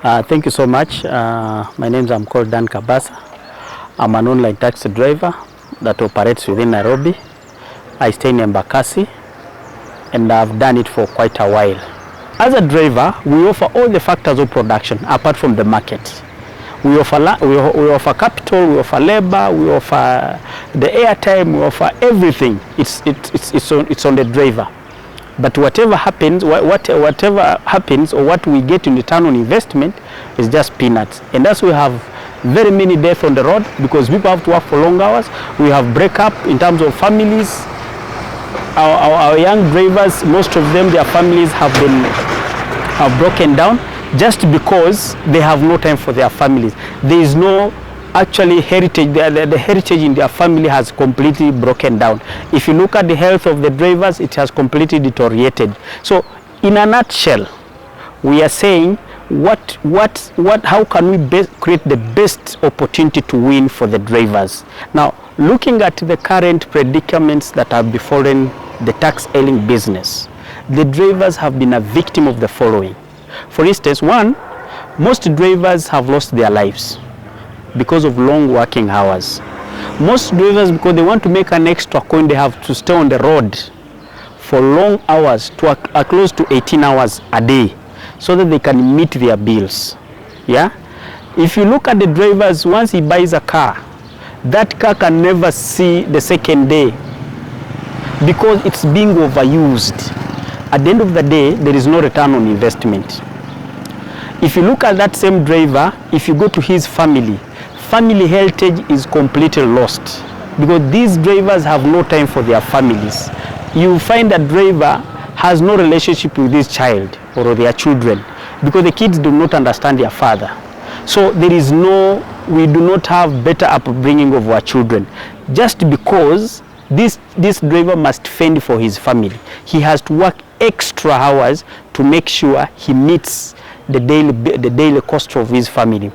Thank you so much. My name is called Dan Kabasa. I'm an online taxi driver that operates within Nairobi. I stay in Embakasi and I've done it for quite a while. As a driver, we offer all the factors of production apart from the market. We offer capital, we offer labor, we offer the airtime, we offer everything. It's on the driver. But whatever happens, whatever happens, or what we get in return on investment is just peanuts. And thus we have very many deaths on the road because people have to work for long hours. We have breakup in terms of families. Our young drivers, most of them, their families have broken down just because they have no time for their families. There is no actually heritage. The heritage in their family has completely broken down. If you look at the health of the drivers, it has completely deteriorated. So in a nutshell, we are saying how can we create the best opportunity to win for the drivers. Now, looking at the current predicaments that have befallen the tax hailing business, the drivers have been a victim of the following. For instance, one, most drivers have lost their lives because of long working hours. Most drivers, because they want to make an extra coin, they have to stay on the road for long hours, to close to 18 hours a day, so that they can meet their bills. Yeah. If you look at the drivers, once he buys a car, that car can never see the second day because it's being overused. At the end of the day, there is no return on investment. If you look at that same driver, if you go to his family heritage is completely lost because these drivers have no time for their families. You find that driver has no relationship with his child or their children because the kids do not understand their father. So we do not have better upbringing of our children just because this driver must fend for his family. He has to work extra hours to make sure he meets the daily cost of his family.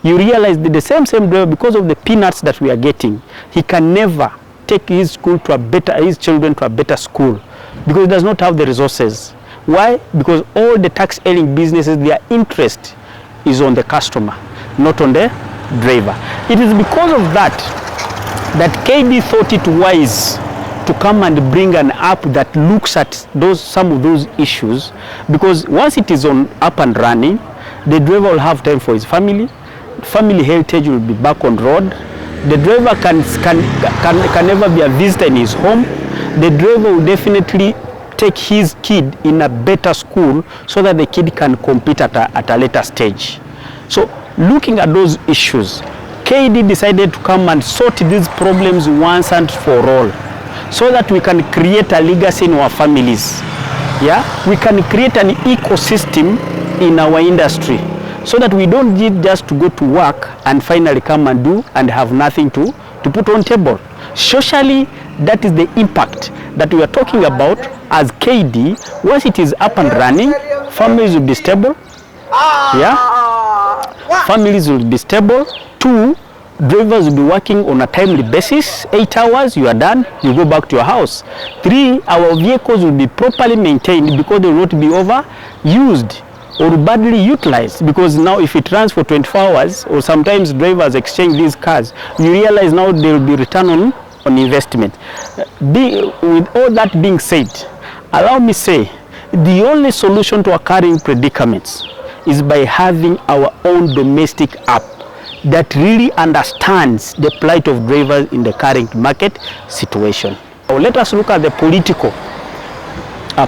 You realize that the same driver, because of the peanuts that we are getting, he can never take his children to a better school because he does not have the resources. Why? Because all the tax hailing businesses, their interest is on the customer, not on the driver. It is because of that KD thought it wise to come and bring an app that looks at some of those issues, because once it is up and running, the driver will have time for his family heritage will be back on road. The driver can never be a visitor in his home. The driver will definitely take his kid in a better school so that the kid can compete at a later stage. So looking at those issues, KD decided to come and sort these problems once and for all, so that we can create a legacy in our families. Yeah, we can create an ecosystem in our industry so that we don't need just to go to work and finally come and do and have nothing to put on table. Socially, that is the impact that we are talking about as KD. Once it is up and running, families will be stable. Yeah, families will be stable. Two, drivers will be working on a timely basis. 8 hours, you are done, you go back to your house. 3, our vehicles will be properly maintained because they will not be overused or badly utilized, because now if it runs for 24 hours, or sometimes drivers exchange these cars, you realize now there will be return on investment. With all that being said, allow me say, the only solution to our current predicaments is by having our own domestic app that really understands the plight of drivers in the current market situation. Now, let us look at the political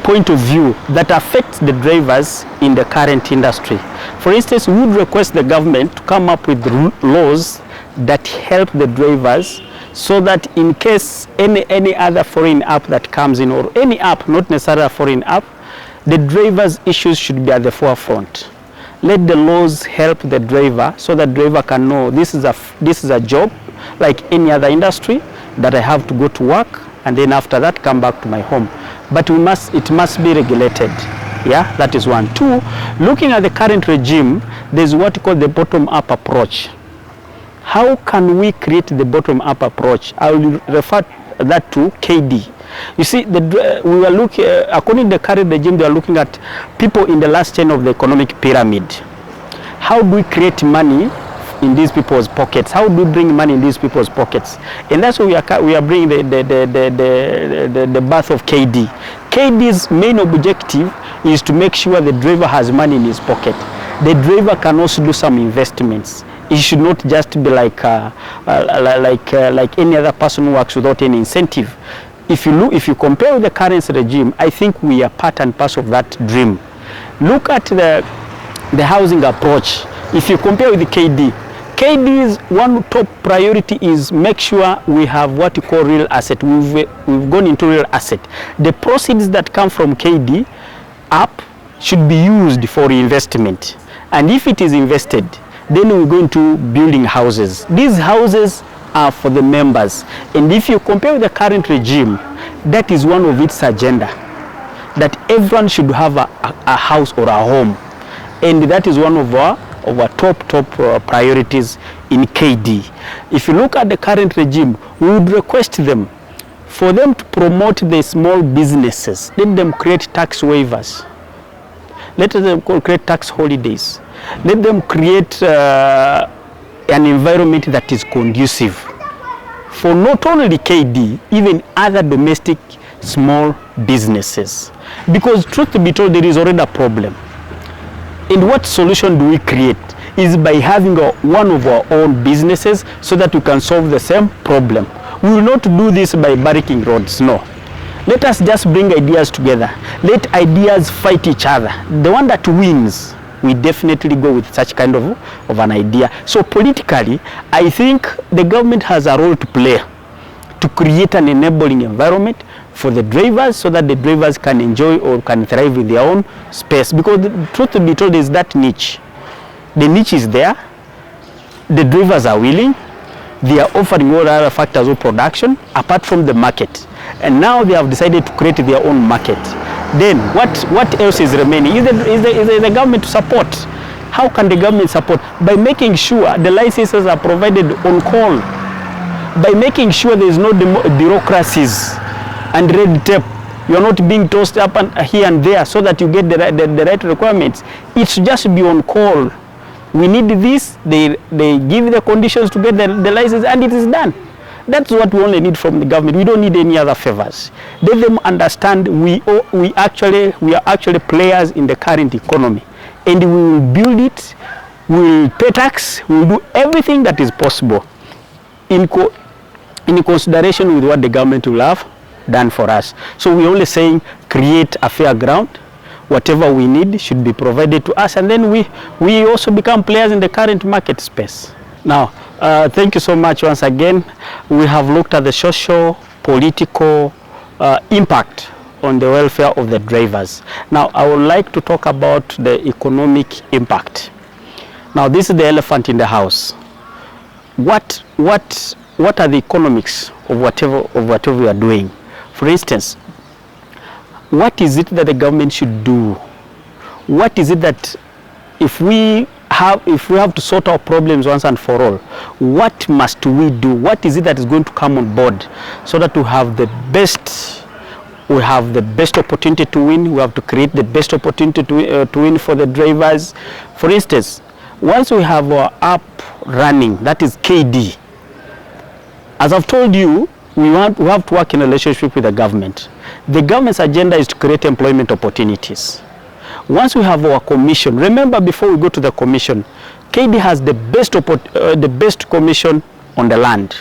point of view that affects the drivers in the current industry. For instance, we would request the government to come up with laws that help the drivers, so that in case any other foreign app that comes in, or any app, not necessarily a foreign app, the drivers' issues should be at the forefront. Let the laws help the driver so that driver can know this is a job like any other industry that I have to go to work and then after that come back to my home. But it must be regulated. Yeah, that is one. Two, looking at the current regime, there's what you call the bottom-up approach. How can we create the bottom-up approach? I will refer that to KD. You see, we were looking, according to the current regime, they are looking at people in the last chain of the economic pyramid. how do we create money in these people's pockets? How do we bring money in these people's pockets? And that's why we are bringing the birth of KD. KD's main objective is to make sure the driver has money in his pocket. The driver can also do some investments. It should not just be like any other person who works without any incentive. If you compare with the current regime, I think we are part and parcel of that dream. Look at the housing approach. If you compare with the KD's one top priority is make sure we have what you call real asset. We've gone into real asset. The proceeds that come from KD up should be used for investment. And if it is invested, then we go into building houses. These houses are for the members. And if you compare with the current regime, that is one of its agenda, that everyone should have a house or a home. And that is one of our top priorities in KD. If you look at the current regime, we would request them for them to promote the small businesses. Let them create tax waivers. Let them create tax holidays. Let them create an environment that is conducive for not only KD, even other domestic small businesses. Because truth be told, there is already a problem. And what solution do we create is by having one of our own businesses so that we can solve the same problem. We will not do this by barricading roads, no. Let us just bring ideas together. Let ideas fight each other. The one that wins, we definitely go with such kind of an idea. So politically, I think the government has a role to play to create an enabling environment for the drivers so that the drivers can enjoy or can thrive in their own space. Because the truth to be told is that niche. The niche is there. The drivers are willing. They are offering all other factors of production apart from the market. And now they have decided to create their own market. Then what else is remaining? Is the government to support? How can the government support? By making sure the licenses are provided on call. By making sure there is no bureaucracies and red tape. You are not being tossed up and here and there so that you get the right requirements. It should just be on call. We need this. They give the conditions to get the license, and it is done. That's what we only need from the government. We don't need any other favors. Let them understand we are actually players in the current economy, and we will build it. We will pay tax. We will do everything that is possible in consideration with what the government will have done for us. So we're only saying create a fair ground. Whatever we need should be provided to us, and then we also become players in the current market space. Now, thank you so much once again. We have looked at the social, political impact on the welfare of the drivers. Now, I would like to talk about the economic impact. Now, this is the elephant in the house. What are the economics of whatever we are doing? For instance, what is it that the government should do? What is it that if we have to sort our problems once and for all, what must we do? What is it that is going to come on board so that we have the best opportunity to win? We have to create the best opportunity to win for the drivers. For instance, once we have our app running, that is KD, as I've told you, we have to work in a relationship with the government. The government's agenda is to create employment opportunities. Once we have our commission, remember before we go to the commission, KD has the best commission on the land.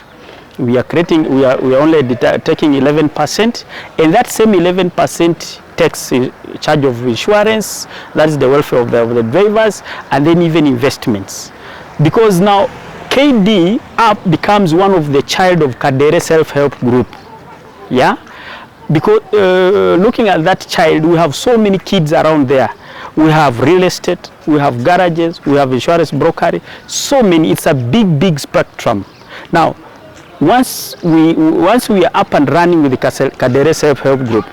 We are only taking 11%, and that same 11% takes charge of insurance, that is the welfare of the drivers, and then even investments. Because now KD app becomes one of the child of Kadere self-help group. Yeah? Because looking at that child, we have so many kids around there. We have real estate, we have garages, we have insurance brokerage, so many. It's a big spectrum. Now, once we are up and running with the Kadere self-help group,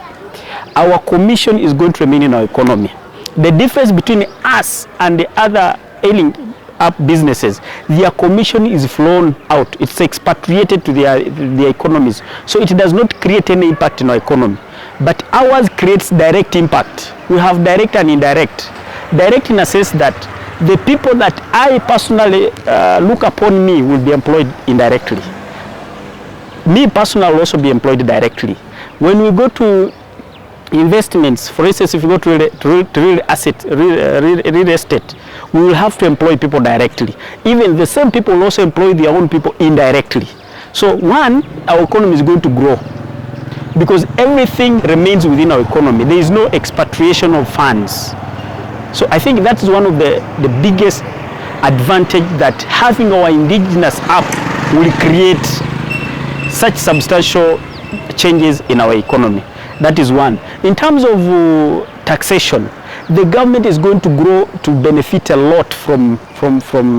our commission is going to remain in our economy. The difference between us and the other ailing up businesses, their commission is flown out. It's expatriated to their economies. So it does not create any impact in our economy. But ours creates direct impact. We have direct and indirect. Direct in a sense that the people that I personally look upon me will be employed indirectly. Me personally will also be employed directly. When we go to investments, for instance, if you go to real estate, we will have to employ people directly. Even the same people will also employ their own people indirectly. So one, our economy is going to grow because everything remains within our economy. There is no expatriation of funds. So I think that is one of the biggest advantage that having our indigenous app will create such substantial changes in our economy. That is one. In terms of taxation, the government is going to grow to benefit a lot from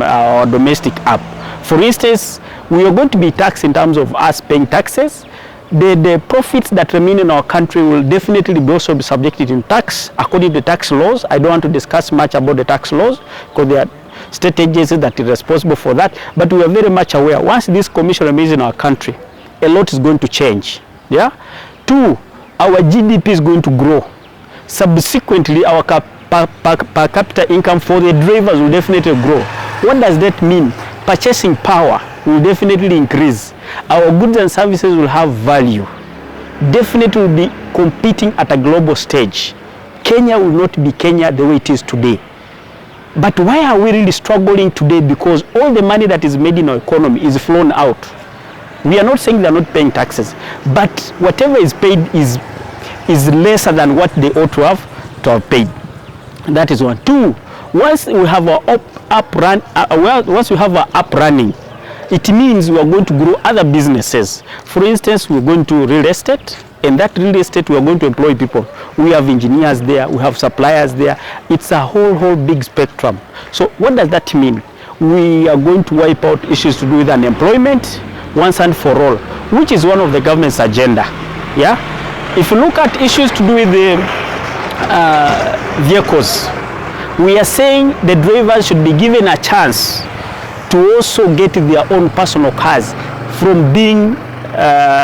our domestic app. For instance, we are going to be taxed in terms of us paying taxes. The profits that remain in our country will definitely be also be subjected to tax according to tax laws. I don't want to discuss much about the tax laws because there are state agencies that are responsible for that. But we are very much aware, once this commission remains in our country, a lot is going to change. Yeah. Two, our GDP is going to grow. Subsequently, our per capita income for the drivers will definitely grow. What does that mean? Purchasing power will definitely increase. Our goods and services will have value. Definitely will be competing at a global stage. Kenya will not be Kenya the way it is today. But why are we really struggling today? Because all the money that is made in our economy is flown out. We are not saying they are not paying taxes, but whatever is paid is lesser than what they ought to have paid. That is one. Two, once we have our app running, it means we are going to grow other businesses. For instance, we are going to real estate. In that real estate, we are going to employ people. We have engineers there, we have suppliers there. It's a whole big spectrum. So what does that mean? We are going to wipe out issues to do with unemployment once and for all, which is one of the government's agenda. Yeah. If you look at issues to do with the vehicles, we are saying the drivers should be given a chance to also get their own personal cars from being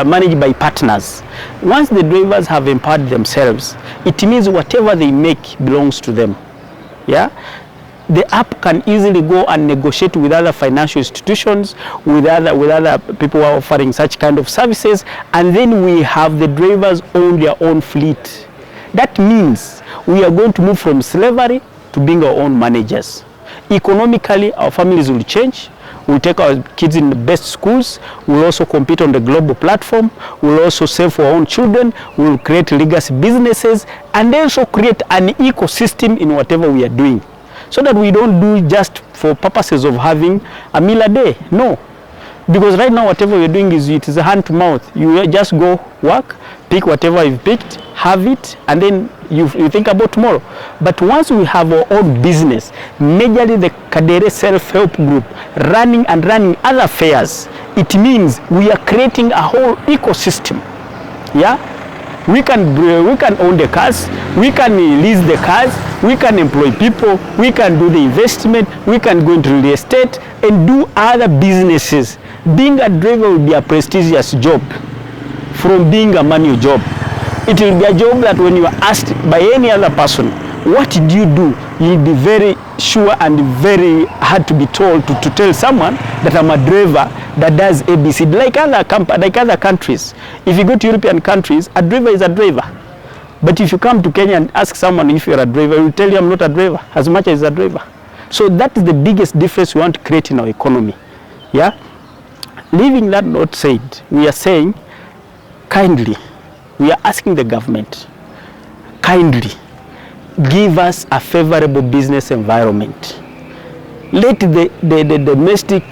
managed by partners. Once the drivers have empowered themselves, it means whatever they make belongs to them. Yeah. The app can easily go and negotiate with other financial institutions, with other people who are offering such kind of services, and then we have the drivers own their own fleet. That means we are going to move from slavery to being our own managers. Economically, our families will change. We'll take our kids in the best schools. We'll also compete on the global platform. We'll also save for our own children. We'll create legacy businesses and also create an ecosystem in whatever we are doing, so that we don't do just for purposes of having a meal a day. No. Because right now whatever we're doing is it is a hand to mouth. You just go work, pick whatever you've picked, have it, and then you think about tomorrow. But once we have our own business, majorly the Kadere self-help group, running other fairs, it means we are creating a whole ecosystem. Yeah? We can own the cars, we can lease the cars, we can employ people, we can do the investment, we can go into real estate and do other businesses. Being a driver will be a prestigious job from being a manual job. It will be a job that when you are asked by any other person, what did you do? You'll be very sure and very hard to be told to tell someone that I'm a driver that does ABC. Like other countries. If you go to European countries, a driver is a driver. But if you come to Kenya and ask someone if you're a driver, he will tell you I'm not a driver as much as a driver. So that is the biggest difference we want to create in our economy. Yeah? Leaving that note said, we are saying kindly, we are asking the government, kindly give us a favorable business environment. Let the domestic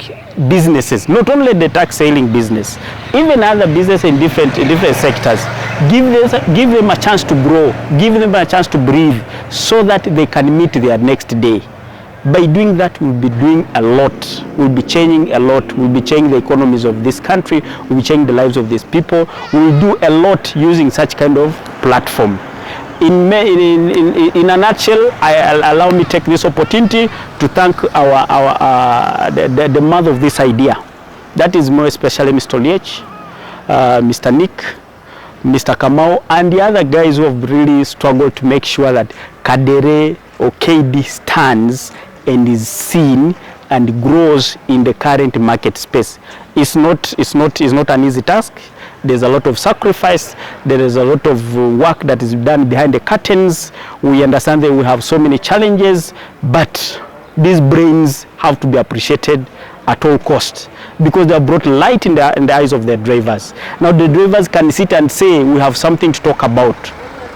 businesses, not only the tax sailing business, even other business in different sectors, give them a chance to grow, give them a chance to breathe, so that they can meet their next day. By doing that, we'll be doing a lot. We'll be changing a lot. We'll be changing the economies of this country. We'll be changing the lives of these people. We'll do a lot using such kind of platform. In a nutshell, allow me to take this opportunity to thank the mother of this idea. That is more especially Mr. Liech, Mr. Nick, Mr. Kamau, and the other guys who have really struggled to make sure that Kadere or KD stands and is seen and grows in the current market space. It's not an easy task. There's a lot of sacrifice. There is a lot of work that is done behind the curtains. We understand that we have so many challenges, but these brains have to be appreciated at all costs, because they have brought light in the eyes of their drivers. Now the drivers can sit and say we have something to talk about.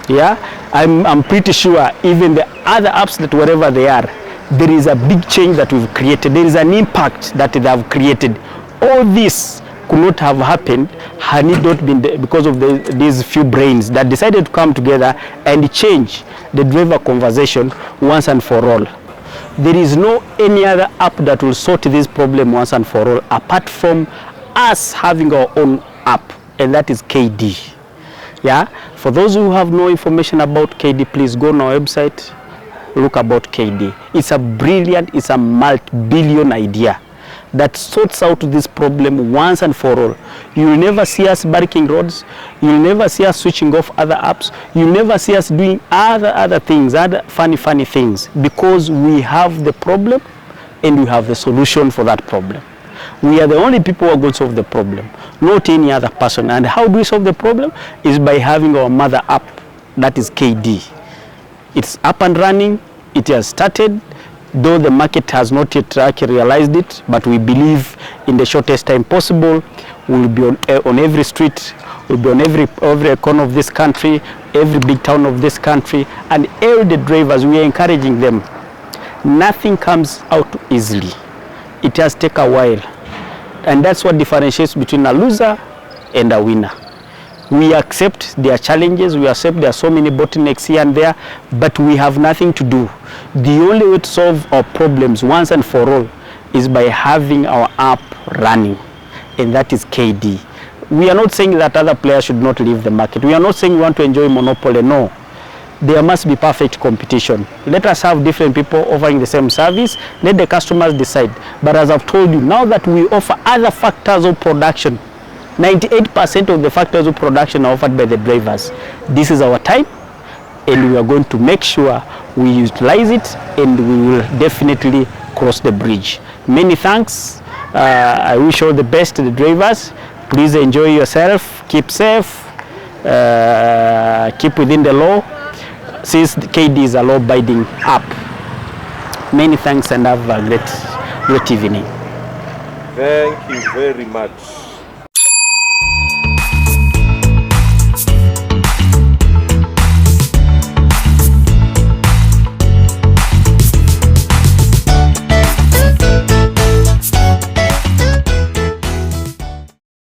Yeah, I'm pretty sure even the other apps, that wherever they are, there is a big change that we've created. There is an impact that they have created. All this could not have happened had it not been because of these few brains that decided to come together and change the driver conversation once and for all. There is no any other app that will sort this problem once and for all, apart from us having our own app, and that is KD. Yeah, for those who have no information about KD, please go on our website, look about KD. It's a brilliant, it's a multi-billion idea that sorts out this problem once and for all. You'll never see us barricading roads. You'll never see us switching off other apps. You'll never see us doing other things, other funny things, because we have the problem and we have the solution for that problem. We are the only people who are going to solve the problem, not any other person. And how do we solve the problem? Is by having our mother app, that is KD. It's up and running. It has started, though the market has not yet actually realized it, but we believe in the shortest time possible, we'll be on every street, we'll be on every corner of this country, every big town of this country, and all the drivers, we are encouraging them. Nothing comes out easily. It has taken a while, and that's what differentiates between a loser and a winner. We accept their challenges, we accept there are so many bottlenecks here and there, but we have nothing to do. The only way to solve our problems once and for all is by having our app running, and that is KD. We are not saying that other players should not leave the market. We are not saying we want to enjoy monopoly, no. There must be perfect competition. Let us have different people offering the same service. Let the customers decide. But as I've told you, now that we offer other factors of production, 98% of the factors of production are offered by the drivers. This is our time, and we are going to make sure we utilize it, and we will definitely cross the bridge. Many thanks. I wish all the best to the drivers. Please enjoy yourself, keep safe, keep within the law, since the KD is a law-abiding app. Many thanks, and have a great evening. Thank you very much.